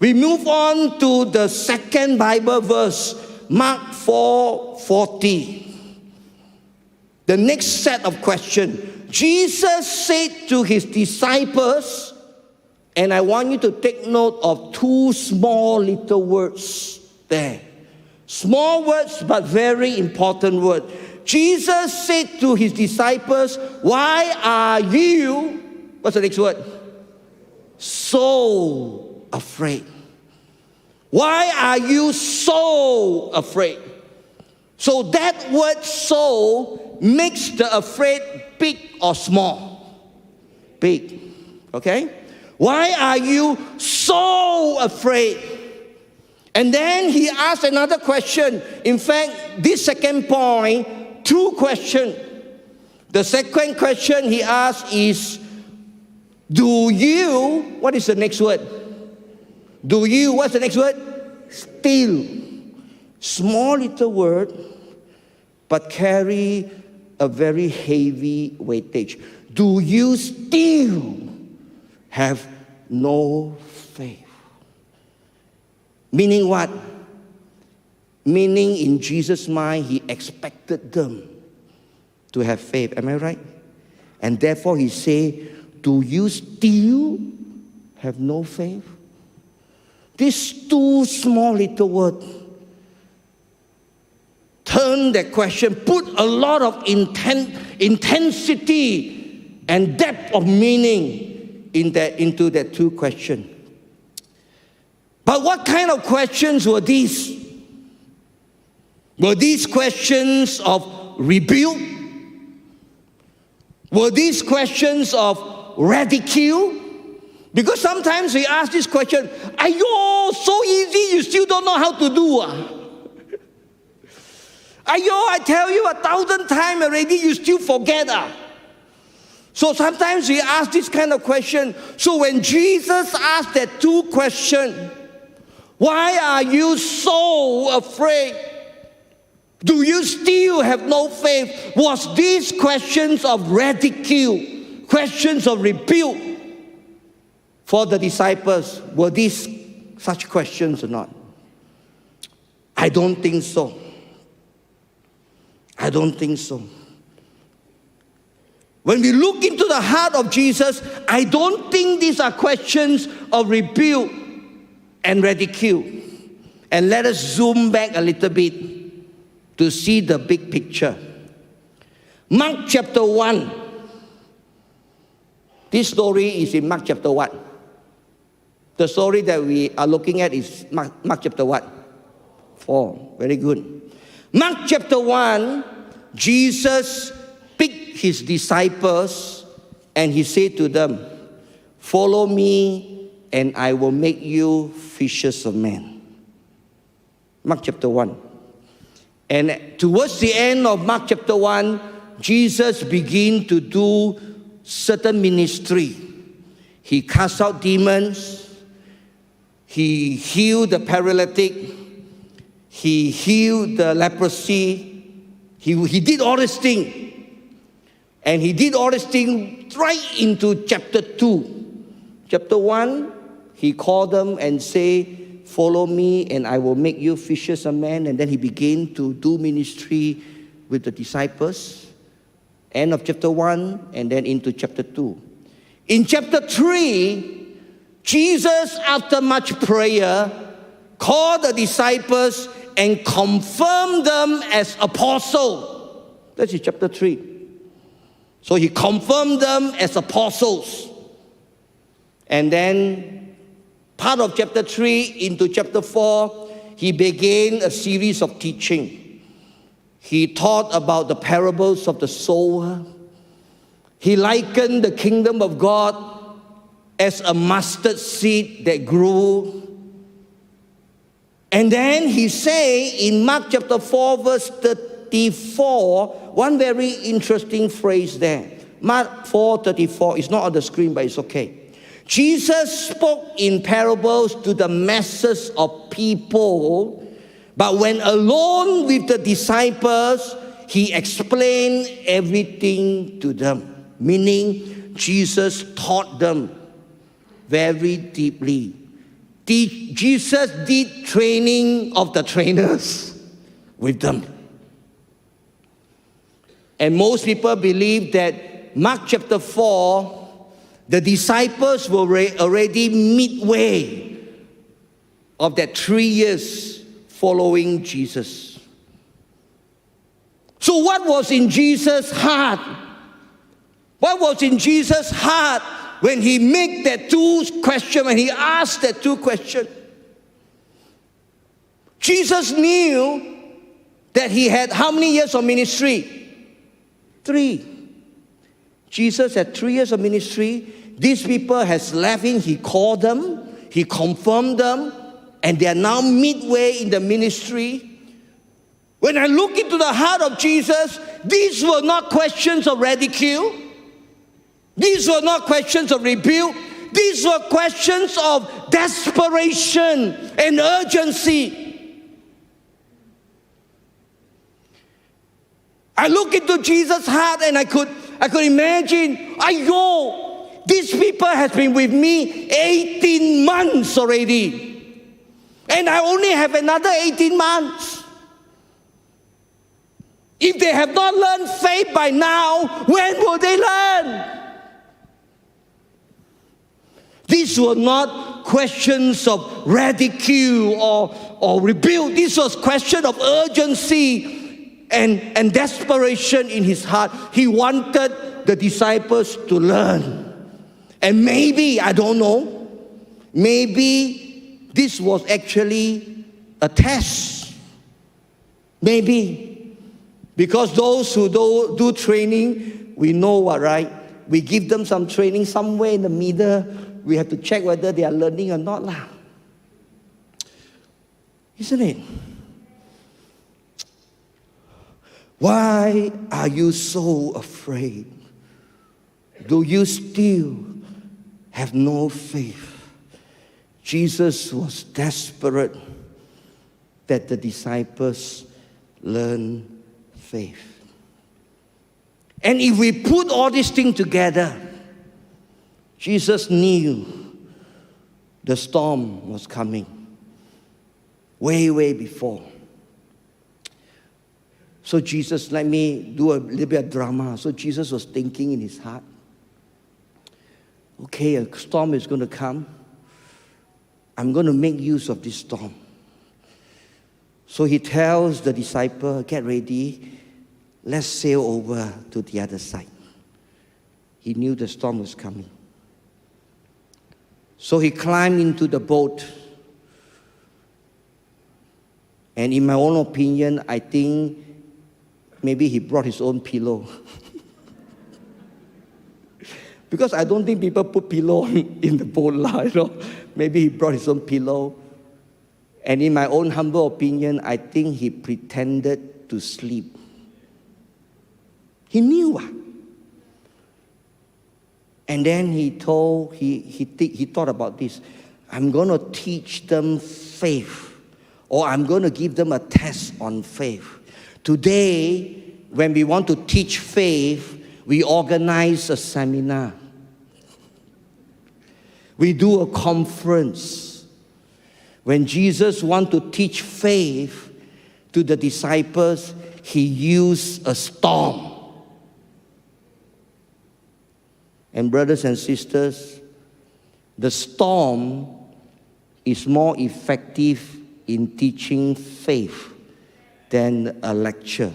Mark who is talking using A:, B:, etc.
A: We move on to the second Bible verse, Mark 4:40. The next set of questions. Jesus said to his disciples, and I want you to take note of two small little words there. Small words, but very important words. Jesus said to his disciples, why are you, what's the next word? So afraid. Why are you so afraid? So that word so makes the afraid big or small? Big. Okay? Why are you so afraid? And then he asked another question. In fact, this second point, two questions. The second question he asked is, do you, what is the next word? Do you, what's the next word? Still. Small little word, but carry a very heavy weightage. Do you still have no faith? Meaning what? Meaning in Jesus' mind, he expected them to have faith. Am I right? And therefore he said, do you still have no faith? These two small little words turn that question, put a lot of intensity and depth of meaning into that two questions. But what kind of questions were these? Were these questions of rebuke? Were these questions of ridicule? Because sometimes we ask this question, ayo, so easy, you still don't know how to do. Ayo, I tell you 1,000 times already, you still forget. So sometimes we ask this kind of question. So when Jesus asked that two questions, why are you so afraid? Do you still have no faith? Was these questions of ridicule, questions of rebuke for the disciples? Were these such questions or not? I don't think so. I don't think so. When we look into the heart of Jesus, I don't think these are questions of rebuke and ridicule. And let us zoom back a little bit to see the big picture. Mark chapter 1. This story is in Mark chapter 1. The story that we are looking at is Mark chapter what? 4. Very good. Mark chapter 1, Jesus picked his disciples and he said to them, follow me and I will make you fishers of men. Mark chapter 1. And towards the end of Mark chapter 1, Jesus began to do certain ministry. He cast out demons. He healed the paralytic. He healed the leprosy. He did all these things. And he did all these things right into chapter 2. Chapter 1, he called them and said, follow me and I will make you fishers of men. And then he began to do ministry with the disciples. End of chapter 1 and then into chapter 2. In chapter 3, Jesus, after much prayer, called the disciples and confirmed them as apostles. That's in chapter 3. So he confirmed them as apostles. And then part of chapter 3 into chapter 4, he began a series of teaching. He taught about the parables of the sower. He likened the kingdom of God as a mustard seed that grew. And then he say in Mark chapter 4 verse 34, one very interesting phrase there. Mark 4:34, it's not on the screen but it's okay. Jesus spoke in parables to the masses of people, but when alone with the disciples, he explained everything to them. Meaning, Jesus taught them very deeply Jesus did training of the trainers with them. And most people believe that Mark chapter 4, the disciples were already midway of that 3 years following Jesus. So what was in Jesus' heart? What was in Jesus' heart when he made that two questions, when he asked that two questions? Jesus knew that he had how many years of ministry? 3. Jesus had 3 years of ministry. These people has left him. He called them. He confirmed them. And they are now midway in the ministry. When I look into the heart of Jesus, these were not questions of ridicule. These were not questions of rebuke. These were questions of desperation and urgency. I look into Jesus' heart and I could imagine, Ayo, these people has been with me 18 months already. And I only have another 18 months. If they have not learned faith by now, when will they learn? These were not questions of ridicule or rebuke. This was question of urgency and desperation in his heart. He wanted the disciples to learn. And maybe, I don't know, maybe this was actually a test. Maybe. Because those who do training, we know what, right? We give them some training somewhere in the middle. We have to check whether they are learning or not. Isn't it? Why are you so afraid? Do you still have no faith? Jesus was desperate that the disciples learn faith. And if we put all these things together, Jesus knew the storm was coming way before. So Jesus, let me do a little bit of drama. So Jesus was thinking in his heart, okay, a storm is going to come. I'm going to make use of this storm. So he tells the disciple, get ready, let's sail over to the other side. He knew the storm was coming. So he climbed into the boat. And in my own opinion, I think maybe he brought his own pillow. Because I don't think people put pillow in the boat, Maybe he brought his own pillow. And in my own humble opinion, I think he pretended to sleep. He knew. And then he thought about this. I'm going to teach them faith. Or I'm going to give them a test on faith. Today, when we want to teach faith, we organize a seminar. We do a conference. When Jesus wanted to teach faith to the disciples, he used a storm. And brothers and sisters, the storm is more effective in teaching faith than a lecture.